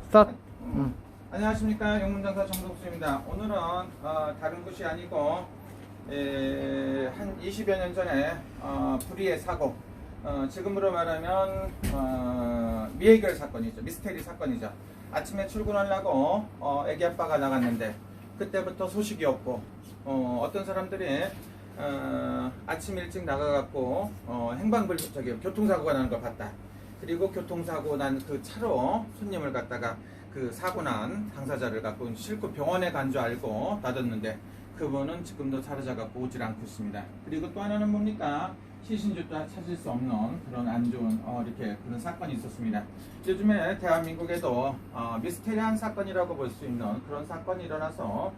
스타트. 안녕하십니까, 영문장사 정동수입니다. 오늘은 다른 곳이 아니고 한 20여 년 전에 불의의 사고, 지금으로 말하면 미해결 사건이죠. 미스테리 사건이죠. 아침에 출근하려고 애기 아빠가 나갔는데 그때부터 소식이 없고, 어떤 사람들이 아침 일찍 나가갖고 교통사고가 나는 걸 봤다. 그리고 교통사고 난 그 차로 손님을 갖다가 그 사고 난 당사자를 갖고 실컷 병원에 간 줄 알고 놔뒀는데 그분은 지금도 사라져갖고 오질 않고 있습니다. 그리고 또 하나는 뭡니까? 시신조차 찾을 수 없는 그런 안 좋은 이렇게 그런 사건이 있었습니다. 요즘에 대한민국에도 미스테리한 사건이라고 볼 수 있는 그런 사건이 일어나서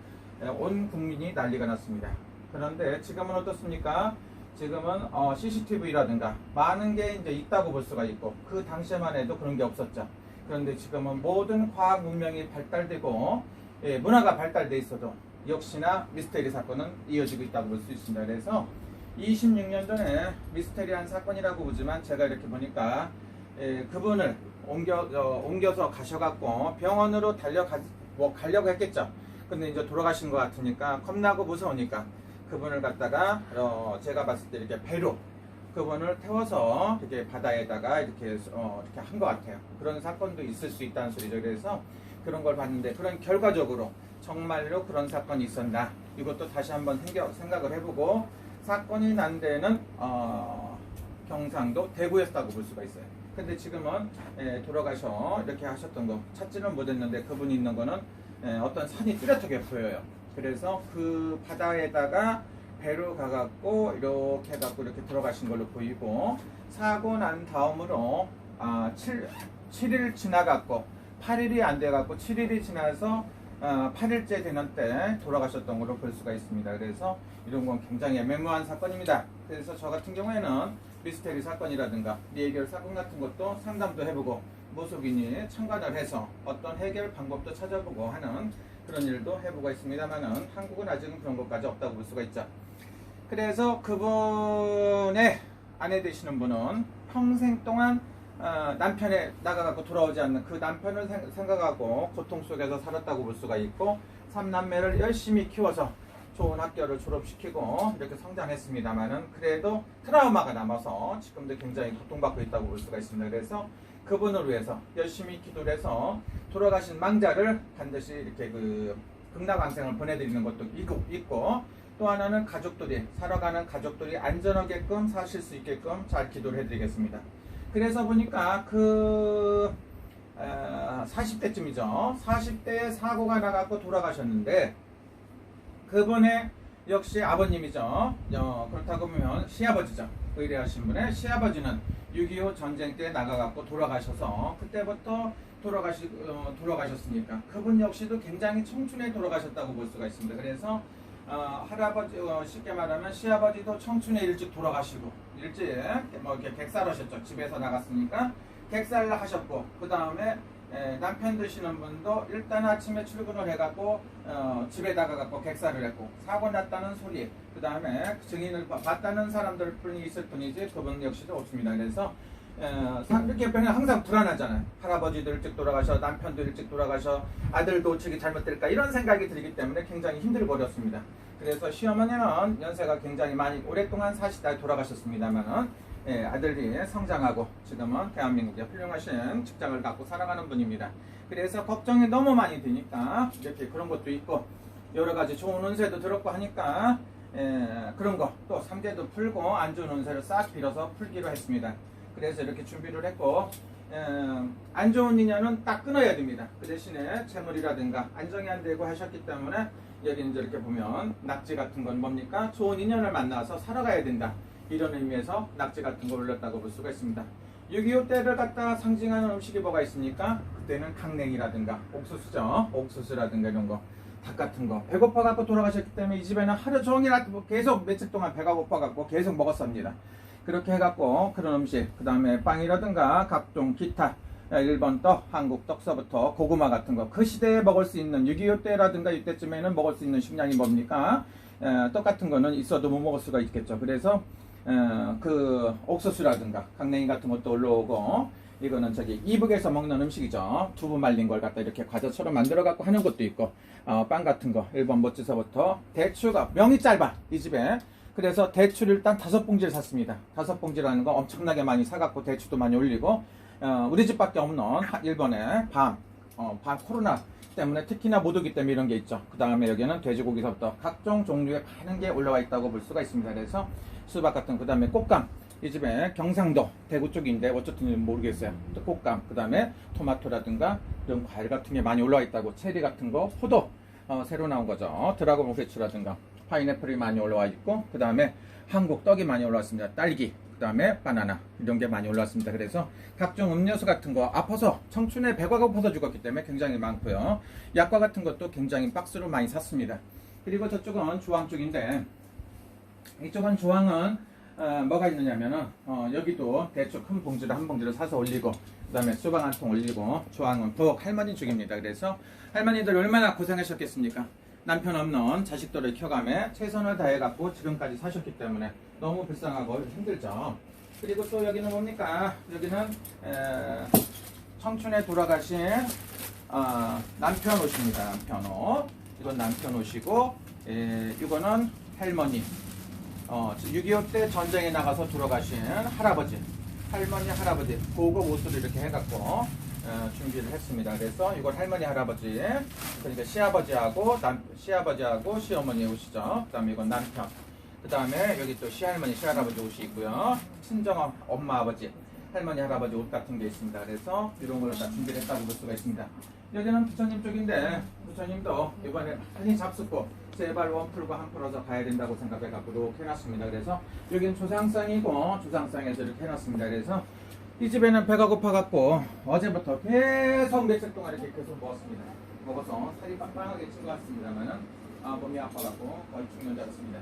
온 국민이 난리가 났습니다. 그런데 지금은 어떻습니까? 지금은 CCTV라든가 많은 게 이제 있다고 볼 수가 있고, 그 당시에만 해도 그런 게 없었죠. 그런데 지금은 모든 과학 문명이 발달되고 문화가 발달돼 있어도 역시나 미스테리 사건은 이어지고 있다고 볼 수 있습니다. 그래서 26년 전에 미스테리한 사건이라고 보지만 제가 이렇게 보니까 그분을 옮겨서 가셔갖고 병원으로 가려고 했겠죠. 근데 이제 돌아가신 것 같으니까 겁나고 무서우니까 그분을 갖다가 제가 봤을 때 이렇게 배로 그분을 태워서 이렇게 바다에다가 이렇게 한 것 같아요. 그런 사건도 있을 수 있다는 소리죠. 그래서 그런 걸 봤는데, 그런 결과적으로 정말로 그런 사건이 있었나, 이것도 다시 한번 생각을 해보고, 사건이 난 데는 경상도 대구였다고 볼 수가 있어요. 근데 지금은 돌아가셔 이렇게 하셨던 거 찾지는 못했는데, 그분이 있는 거는 어떤 산이 뚜렷하게 보여요. 그래서 그 바다에다가 배로 가갖고 이렇게 해갖고 이렇게 들어가신 걸로 보이고, 사고 난 다음으로 7일 지나갖고 8일이 안 돼갖고 7일이 지나서 8일째 되는 때 돌아가셨던 걸로 볼 수가 있습니다. 그래서 이런 건 굉장히 애매모호한 사건입니다. 그래서 저 같은 경우에는 미스테리 사건이라든가 미해결 사건 같은 것도 상담도 해보고 무속인이 참관을 해서 어떤 해결 방법도 찾아보고 하는 그런 일도 해보고 있습니다만은, 한국은 아직은 그런 것까지 없다고 볼 수가 있죠. 그래서 그분의 아내 되시는 분은 평생 동안 남편에 나가갖고 돌아오지 않는 그 남편을 생각하고 고통 속에서 살았다고 볼 수가 있고, 3남매를 열심히 키워서 좋은 학교를 졸업시키고 이렇게 성장했습니다만은 그래도 트라우마가 남아서 지금도 굉장히 고통받고 있다고 볼 수가 있습니다. 그래서 그분을 위해서 열심히 기도를 해서 돌아가신 망자를 반드시 이렇게 극락왕생을 보내드리는 것도 있고, 또 하나는 살아가는 가족들이 안전하게끔 사실 수 있게끔 잘 기도를 해드리겠습니다. 그래서 보니까 40대쯤이죠. 40대에 사고가 나갖고 돌아가셨는데, 그분의 역시 아버님이죠. 그렇다고 보면 시아버지죠. 의뢰하신 분의 시아버지는 6.25 전쟁 때 나가갖고 돌아가셔서 그때부터 돌아가셨으니까 그분 역시도 굉장히 청춘에 돌아가셨다고 볼 수가 있습니다. 그래서 할아버지, 쉽게 말하면 시아버지도 청춘에 일찍 돌아가시고, 일찍 이렇게 객살하셨죠. 집에서 나갔으니까 객살 하셨고, 그 다음에 남편 되시는 분도 일단 아침에 출근을 해갖고 집에다가 갖고 객살을 했고, 사고 났다는 소리, 그 다음에 증인을 봤다는 사람들 뿐이 있을 뿐이지 그분 역시도 없습니다. 그래서 이렇게 보면 항상 불안하잖아요. 할아버지도 일찍 돌아가셔, 남편도 일찍 돌아가셔, 아들도 어떻게 잘못될까, 이런 생각이 들기 때문에 굉장히 힘들고 어렵습니다. 그래서 시어머니는 연세가 굉장히 많이 오랫동안 사시다 돌아가셨습니다만은 아들이 성장하고 지금은 대한민국에 훌륭하신 직장을 갖고 살아가는 분입니다. 그래서 걱정이 너무 많이 되니까 이렇게 그런 것도 있고, 여러 가지 좋은 운세도 들었고 하니까 그런 거 또 삼재도 풀고 안 좋은 운세를 싹 빌어서 풀기로 했습니다. 그래서 이렇게 준비를 했고, 안 좋은 인연은 딱 끊어야 됩니다. 그 대신에 재물이라든가 안정이 안 되고 하셨기 때문에 여기 이제 이렇게 보면 낙지 같은 건 뭡니까? 좋은 인연을 만나서 살아가야 된다, 이런 의미에서 낙지 같은 걸 올렸다고 볼 수가 있습니다. 6.25 때를 갖다가 상징하는 음식이 뭐가 있습니까? 그때는 강냉이라든가 옥수수죠. 옥수수라든가 이런 거, 닭 같은 거. 배고파 갖고 돌아가셨기 때문에 이 집에는 하루 종일 계속 며칠 동안 배가 고파 갖고 계속 먹었습니다. 그렇게 해갖고 그런 음식, 그 다음에 빵이라든가 각종 기타, 일본 떡, 한국 떡서부터 고구마 같은 거, 그 시대에 먹을 수 있는 6.25 때라든가 이때쯤에는 먹을 수 있는 식량이 뭡니까? 떡 같은 거는 있어도 못 먹을 수가 있겠죠. 그래서 그 옥수수라든가 강냉이 같은 것도 올라오고, 이거는 저기 이북에서 먹는 음식이죠. 두부 말린 걸 갖다 이렇게 과자처럼 만들어 갖고 하는 것도 있고, 빵 같은 거 1번 멋지서부터 대추가 명이 짧아 이 집에. 그래서 대추를 일단 5봉지를 샀습니다. 5봉지라는 거 엄청나게 많이 사갖고 대추도 많이 올리고, 우리 집밖에 없는 일본의 밤 코로나 때문에 특히나 못 오기 때문에 이런 게 있죠. 그 다음에 여기는 돼지고기서부터 각종 종류의 많은 게 올라와 있다고 볼 수가 있습니다. 그래서 수박 같은, 그 다음에 꽃감, 이 집에 경상도 대구 쪽인데 어쨌든 모르겠어요. 또 꽃감, 그 다음에 토마토라든가 이런 과일 같은 게 많이 올라와 있다고. 체리 같은 거, 포도 새로 나온 거죠. 드라곤 프루츠라든가 파인애플이 많이 올라와 있고, 그 다음에 한국 떡이 많이 올라왔습니다. 딸기, 그 다음에 바나나, 이런 게 많이 올라왔습니다. 그래서 각종 음료수 같은 거, 아파서 청춘에 배가 고파서 죽었기 때문에 굉장히 많고요. 약과 같은 것도 굉장히 박스로 많이 샀습니다. 그리고 저쪽은 주황 쪽인데, 이쪽은 주황은 뭐가 있느냐면은 여기도 대충 큰 봉지를 한 봉지를 사서 올리고, 그 다음에 수박 한 통 올리고, 주황은 부엌 할머니 쪽입니다. 그래서 할머니들 얼마나 고생하셨겠습니까? 남편 없는 자식들을 키워가며 최선을 다해갖고 지금까지 사셨기 때문에 너무 불쌍하고 힘들죠. 그리고 또 여기는 뭡니까? 여기는 청춘에 돌아가신 남편 옷입니다. 남편 옷. 이건 남편 옷이고, 이거는 할머니. 6.25 때 전쟁에 나가서 돌아가신 할아버지, 할머니, 할아버지, 고급 옷을 이렇게 해갖고 준비를 했습니다. 그래서 이걸 할머니, 할아버지, 그러니까 시아버지하고 시어머니 옷이죠. 그 다음에 이건 남편, 그 다음에 여기 또 시할머니, 시할아버지 옷이 있고요. 친정 엄마, 아버지, 할머니, 할아버지 옷 같은 게 있습니다. 그래서 이런 걸로 다 준비를 했다고 볼 수가 있습니다. 여기는 부처님 쪽인데, 부처님도 이번에 많이 잡숫고 제발 원 풀고 한 풀어서 가야 된다고 생각해갖고 이렇게 해놨습니다. 그래서 여기는 조상상이고, 조상상에서 이렇게 해놨습니다. 그래서 이 집에는 배가 고파갖고 어제부터 계속 며칠 동안 이렇게 계속 먹었습니다. 먹어서 살이 빵빵하게 찐 것 같습니다만은 몸이 아파갖고 거의 죽는 줄 알았습니다.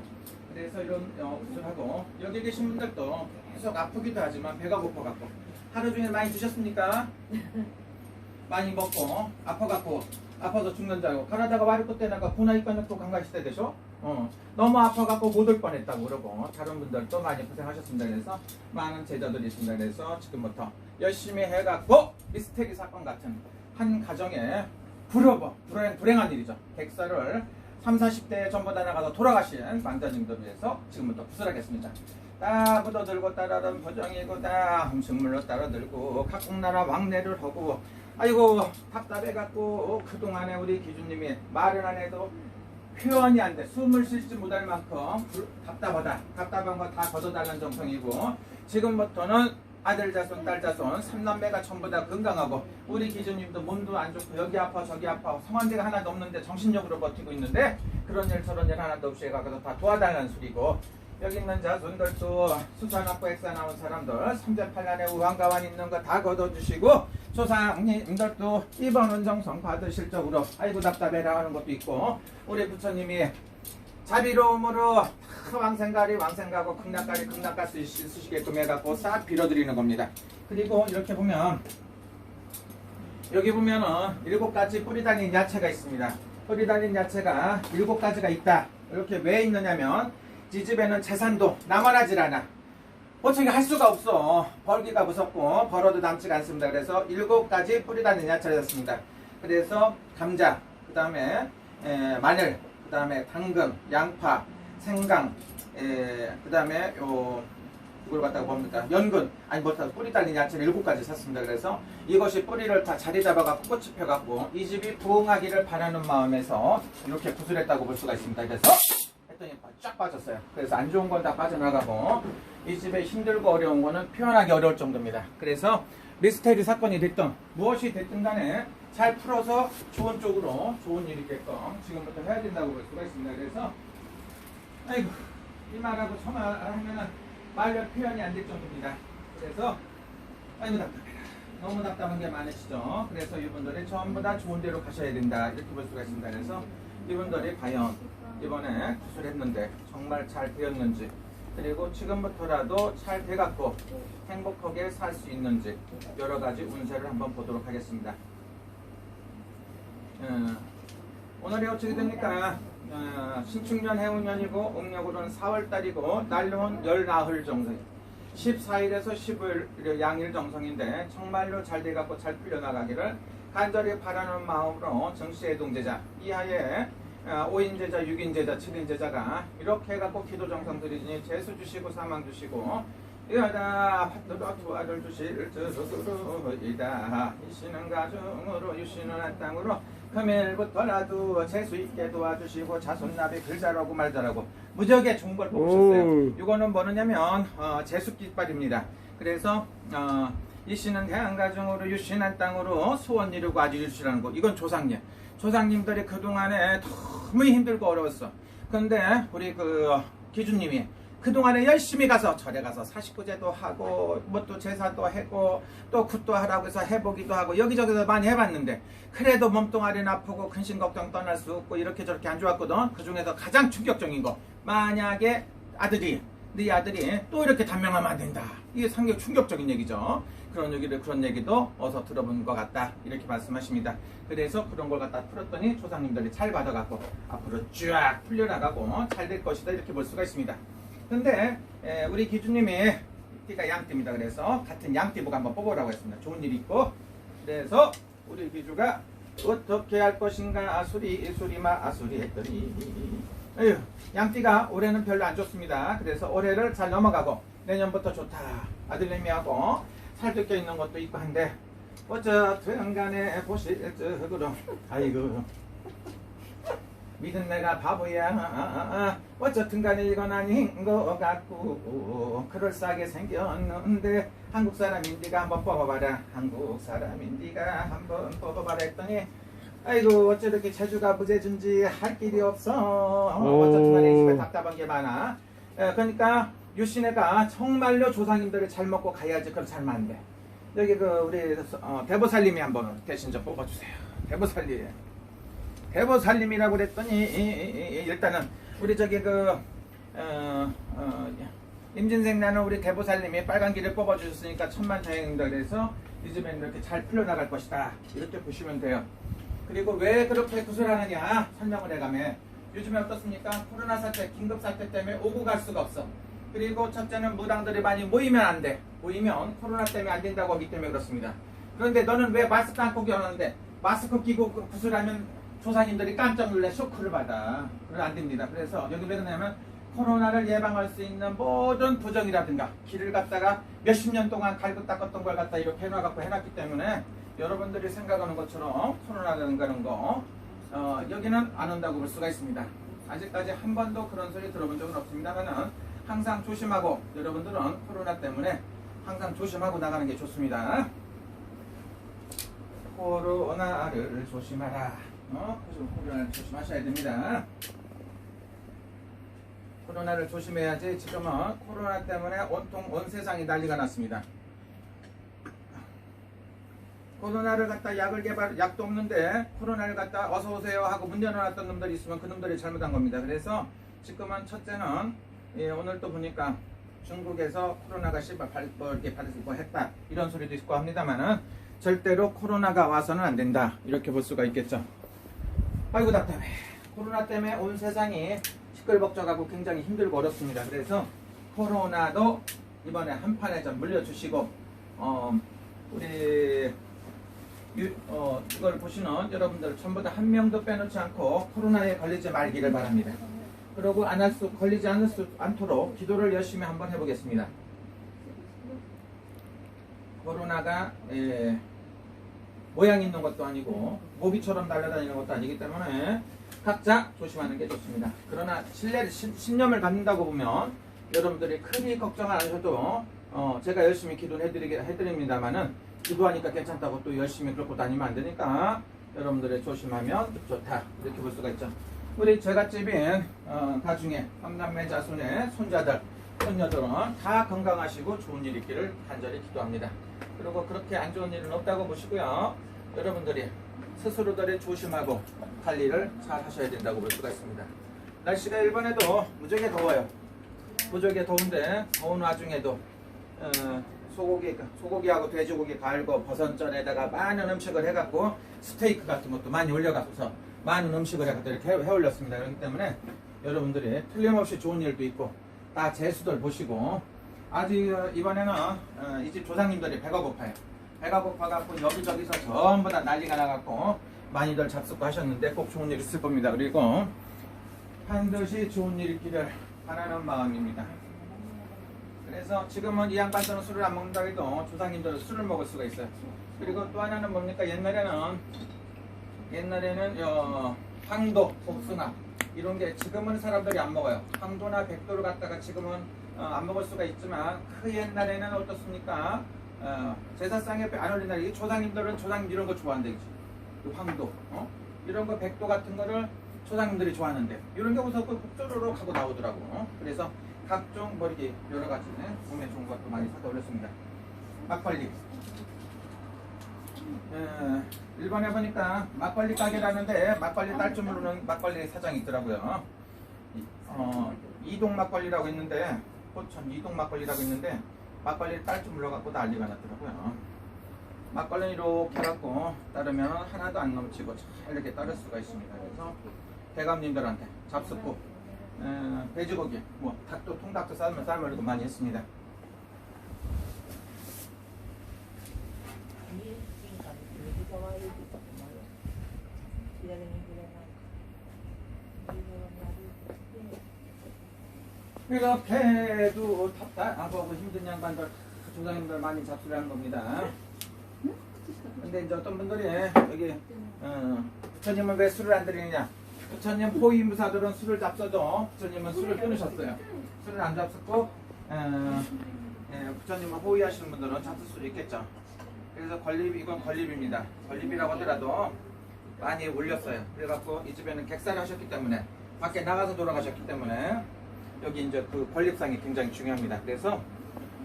그래서 이런 옷을 하고, 여기 계신 분들도 계속 아프기도 하지만 배가 고파갖고 하루 종일 많이 드셨습니까? 많이 먹고 아파서 죽는 줄 알고 가라다가 와리꽃 때나가 군화입과 넣고 간가시대 되셔? 너무 아파갖고 못 올 뻔했다고 그러고, 다른 분들도 많이 고생하셨습니다. 그래서 많은 제자들이 있습니다. 그래서 지금부터 열심히 해갖고 미스테리 사건 같은 한 가정에 불행한 일이죠. 객사를 30, 40대 전부 다 나가서 돌아가신 망자님들 위해서 지금부터 구슬하겠습니다. 다 묻어들고 따라던 보정이고 다 음식물로 따라들고 각국 나라 왕래를 하고, 아이고 답답해갖고 그동안에 우리 기주님이 말은 안 해도 표현이 안 돼, 숨을 쉬지 못할 만큼 답답한 거 다 걷어달라는 정성이고, 지금부터는 아들 자손 딸 자손 3남매가 전부 다 건강하고, 우리 기주님도 몸도 안 좋고 여기 아파 저기 아파 성한 데가 하나도 없는데 정신력으로 버티고 있는데 그런 일 저런 일 하나도 없이 해가지고 다 도와달라는 소리고, 여기 있는 자손들도 수산 앞고 액사 나온 사람들 3제8난에 우한가만 있는 거 다 걷어주시고, 조상님들도 이번은 정성 받으실 적으로 아이고 답답해라 하는 것도 있고, 우리 부처님이 자비로움으로 왕생가고 극락갈 수 있으시게끔 해갖고 싹 빌어드리는 겁니다. 그리고 이렇게 보면, 여기 보면은 7가지 뿌리 달린 야채가 있습니다. 뿌리 달린 야채가 7가지가 있다. 이렇게 왜 있느냐면, 이 집에는 재산도 남아나질 않아. 어떻게 할 수가 없어. 벌기가 무섭고 벌어도 남지가 않습니다. 그래서 7가지 뿌리 달린 야채를 샀습니다. 그래서 감자, 그 다음에 마늘, 그 다음에 당근, 양파, 생강, 그 다음에 이걸 갖다가 뭡니까? 연근, 뿌리 달린 야채를 7가지 샀습니다. 그래서 이것이 뿌리를 다 자리 잡아갖고 꽃이 펴갖고 이 집이 부흥하기를 바라는 마음에서 이렇게 구슬했다고 볼 수가 있습니다. 그래서 했더니 쫙 빠졌어요. 그래서 안 좋은 건 다 빠져나가고, 이 집에 힘들고 어려운 거는 표현하기 어려울 정도입니다. 그래서 미스테리 사건이 됐든 무엇이 됐든 간에 잘 풀어서 좋은 쪽으로 좋은 일이 있게끔 지금부터 해야 된다고 볼 수가 있습니다. 그래서 아이고 이 말하고 저 말 하면은 말로 표현이 안 될 정도입니다. 그래서 아이고 답답해라. 너무 답답한 게 많으시죠. 그래서 이분들이 전부 다 좋은 데로 가셔야 된다, 이렇게 볼 수가 있습니다. 그래서 이분들이 과연 이번에 구슬했는데 정말 잘 되었는지, 그리고 지금부터라도 잘 돼갖고 행복하게 살 수 있는지 여러 가지 운세를 한번 보도록 하겠습니다. 오늘이 어떻게 됩니까? 신축년 해운년이고 음력으로는 4월달이고 날로는 10나흘 정도, 14일에서 15일 양일 정성인데 정말로 잘 돼갖고 잘 풀려나가기를 간절히 바라는 마음으로 정시애동제자 이하에 5인 제자, 6인 제자, 7인 제자가 이렇게 해갖고 기도 정성 드리니 재수 주시고 사망 주시고 이하다 받들어 도와를 주실 주로이다 이시는 가정으로 유시는 한 땅으로 금일부터라도 재수 있게 도와주시고 자손나비 글 잘하고 말 잘하고 무지하게 좋은 걸 뽑으셨어요. 이거는 뭐냐면 재수 깃발입니다. 그래서 이시는 대한가정으로 유신한 땅으로 소원 이루고 아주 유시라는 거. 이건 조상님들이 그동안에 너무 힘들고 어려웠어. 근데 우리 기준님이 그동안에 열심히 가서 절에 가서 49제도 하고 뭐 또 제사도 하고 또 굿도 하라고 해서 해보기도 하고 여기저기서 많이 해봤는데 그래도 몸뚱아리는 아프고 근심 걱정 떠날 수 없고 이렇게 저렇게 안 좋았거든. 그 중에서 가장 충격적인 거, 만약에 네 아들이 또 이렇게 단명하면 안 된다. 이게 상당히 충격적인 얘기죠. 그런 얘기도 어서 들어본 것 같다 이렇게 말씀하십니다. 그래서 그런 걸 갖다 풀었더니 조상님들이 잘 받아갖고 앞으로 쫙 풀려나가고 잘 될 것이다 이렇게 볼 수가 있습니다. 근데 우리 기준님이 띠가 양띠입니다. 그래서 같은 양띠복 한번 뽑으라고 했습니다. 좋은 일이 있고. 그래서 우리 기주가 어떻게 할 것인가 아수리 했더니 양띠가 올해는 별로 안 좋습니다. 그래서 올해를 잘 넘어가고 내년부터 좋다. 아들내미하고 살도 껴있는 것도 있고 한데 어쨌든 간에 보실적으로 아이고 믿은 내가 바보야. 어쨌든 간에 이건 아닌 것 같고 그럴싸하게 생겼는데 한국 사람인디가 한번 뽑아봐라. 한국 사람인디가 한번 뽑아봐라 했더니 아이고 어째 이렇게 재주가 무제준지 할 길이 없어. 어쨌든 간에 이 집에 답답한 게 많아. 그러니까 유신애가 정말로 조상님들을 잘 먹고 가야지. 그럼 살면 안 돼. 여기 우리 대보살님이 한번 대신 좀 뽑아주세요. 대보살님이라고 그랬더니 일단은 우리 저기 임진생 나는 우리 대보살님이 빨간 길을 뽑아주셨으니까 천만다행입니다. 그래서 이 집에는 이렇게 잘 풀려나갈 것이다 이렇게 보시면 돼요. 그리고 왜 그렇게 구슬하느냐 설명을 해가면 요즘에 어떻습니까? 코로나 사태, 긴급 사태 때문에 오고 갈 수가 없어. 그리고 첫째는 무당들이 많이 모이면 안 돼. 모이면 코로나 때문에 안 된다고 하기 때문에 그렇습니다. 그런데 너는 왜 마스크 안 끼고 하는데 마스크 끼고 구슬하면 조상님들이 깜짝 놀래 쇼크를 받아. 그건 안 됩니다. 그래서 여기 왜 그러냐면 코로나를 예방할 수 있는 모든 부정이라든가 길을 갖다가 몇십 년 동안 갈고 닦았던 걸 갖다 이렇게 해놔갖고 해놨기 때문에 여러분들이 생각하는 것처럼 코로나라든가 그런 거 여기는 안 온다고 볼 수가 있습니다. 아직까지 한 번도 그런 소리 들어본 적은 없습니다만은 항상 조심하고 여러분들은 코로나 때문에 항상 조심하고 나가는 게 좋습니다. 코로나를 조심하라. 코로나를 조심하셔야 됩니다. 코로나를 조심해야지. 지금은 코로나 때문에 온통 온 세상이 난리가 났습니다. 코로나를 갖다 약도 없는데 코로나를 갖다 어서 오세요 하고 문 열어놨던 놈들이 있으면 그 놈들이 잘못한 겁니다. 그래서 지금은 첫째는 오늘 또 보니까 중국에서 코로나가 이렇게 했다 이런 소리도 있고 합니다만은 절대로 코로나가 와서는 안 된다 이렇게 볼 수가 있겠죠. 아이고 답답해. 코로나 때문에 온 세상이 시끌벅적하고 굉장히 힘들고 어렵습니다. 그래서 코로나도 이번에 한판에 좀 물려주시고 우리 이걸 보시는 여러분들 전부 다 한 명도 빼놓지 않고 코로나에 걸리지 말기를 바랍니다. 그리고 걸리지 않도록 기도를 열심히 한번 해보겠습니다. 코로나가 모양 있는 것도 아니고 모기처럼 날아다니는 것도 아니기 때문에 각자 조심하는 게 좋습니다. 그러나 신념을 갖는다고 보면 여러분들이 크게 걱정 안 하셔도 제가 열심히 기도를 해드립니다만은 기도하니까 괜찮다고 또 열심히 그렇고 다니면 안 되니까 여러분들이 조심하면 좋다 이렇게 볼 수가 있죠. 우리 제갓집인 가중에 삼남매 자손의 손자들 손녀들은 다 건강하시고 좋은 일 있기를 간절히 기도합니다. 그리고 그렇게 안 좋은 일은 없다고 보시고요. 여러분들이 스스로들이 조심하고 관리를 잘 하셔야 된다고 볼 수가 있습니다. 날씨가 일본에도 무지하게 더워요. 무지하게 더운데 더운 와중에도 소고기하고 돼지고기 갈고 버섯전에다가 많은 음식을 해갖고 스테이크 같은 것도 많이 올려갖고서 많은 음식을 해갖고 이렇게 해올렸습니다. 그렇기 때문에 여러분들이 틀림없이 좋은 일도 있고 다 재수들 보시고 아직 이번에는 이 집 조상님들이 배가 고파요. 배가 고파갖고 여기저기서 전부 다 난리가 나갖고 많이들 잡수고 하셨는데 꼭 좋은 일 있을 겁니다. 그리고 반드시 좋은 일 있기를 바라는 마음입니다. 그래서 지금은 이 양반들은 술을 안 먹는다 해도 조상님들은 술을 먹을 수가 있어요. 그리고 또 하나는 뭡니까? 옛날에는 황도, 복숭아 이런 게 지금은 사람들이 안 먹어요. 황도나 백도를 갖다가 지금은 안 먹을 수가 있지만 그 옛날에는 어떻습니까? 제사상에 안 올린다. 이 조상님들은 조상님 이런 거 좋아한다. 그 황도, 이런 거 백도 같은 거를 조상님들이 좋아하는데 이런 게 우선 국조로록 하고 나오더라고. 그래서 각종 뭐 이렇게 여러 가지 몸에 좋은 것도 많이 사다 올렸습니다. 막걸리. 일본에 보니까 막걸리 가게라는데 막걸리 딸 줄 모르는 막걸리 사장이 있더라고요. 이동 막걸리라고 있는데 포천 이동 막걸리라고 있는데 막걸리 딸 줄 몰라갖고 난리가 났더라고요. 막걸리는 이렇게 해갖고 따르면 하나도 안 넘치고 잘 이렇게 따를 수가 있습니다. 그래서 대감님들한테 잡숫고 돼지고기, 뭐 닭도 통닭도 삶으려고 많이 했습니다. 이렇게 해도 답답하고 힘든 양반들 조상님들 많이 잡수를 하는 겁니다. 근데 이제 어떤 분들이 여기 부처님은 왜 술을 안 드리느냐, 부처님 호위무사들은 술을 잡숴도 부처님은 술을 끊으셨어요. 술을 안 잡수고 부처님을 호위하시는 분들은 잡술 수 있겠죠. 그래서 이건 건립입니다. 건립이라고 하더라도 많이 올렸어요. 그래갖고 이 집에는 객사를 하셨기 때문에 밖에 나가서 돌아가셨기 때문에 여기 이제 그 건립상이 굉장히 중요합니다. 그래서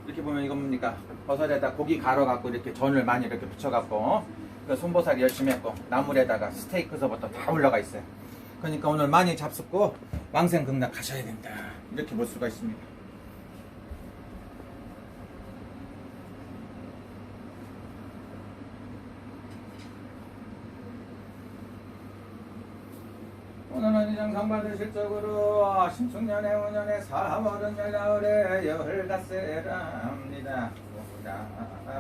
이렇게 보면 이건 뭡니까? 버섯에다 고기 갈아갖고 이렇게 전을 많이 이렇게 붙여갖고 그 손보살이 열심히 했고 나물에다가 스테이크서부터 다 올라가 있어요. 그러니까 오늘 많이 잡숫고 왕생극락 가셔야 된다. 이렇게 볼 수가 있습니다. 오늘은 이정상 받으실 적으로 신축년에 5년에 4월은 열나흘에 열닷새랍니다.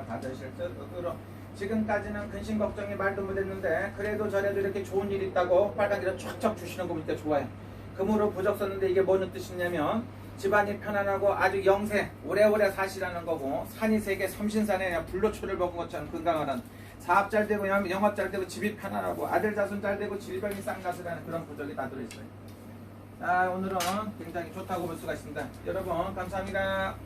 받으실 적으로 지금까지는 근심 걱정이 말도 못했는데 그래도 저래도 이렇게 좋은 일이 있다고 빨간기를 쫙쫙 주시는 거 보니까 좋아요. 금으로 부적 썼는데 이게 뭐는 뜻이냐면 집안이 편안하고 아주 영세 오래오래 사시라는 거고, 산이 세계 섬신산에 불로초를 먹은 것처럼 건강하는, 사업 잘 되고 영업 잘 되고 집이 편안하고 아들 자손 잘 되고 질병이 쌍가스라는 그런 부적이 다 들어있어요. 오늘은 굉장히 좋다고 볼 수가 있습니다. 여러분 감사합니다.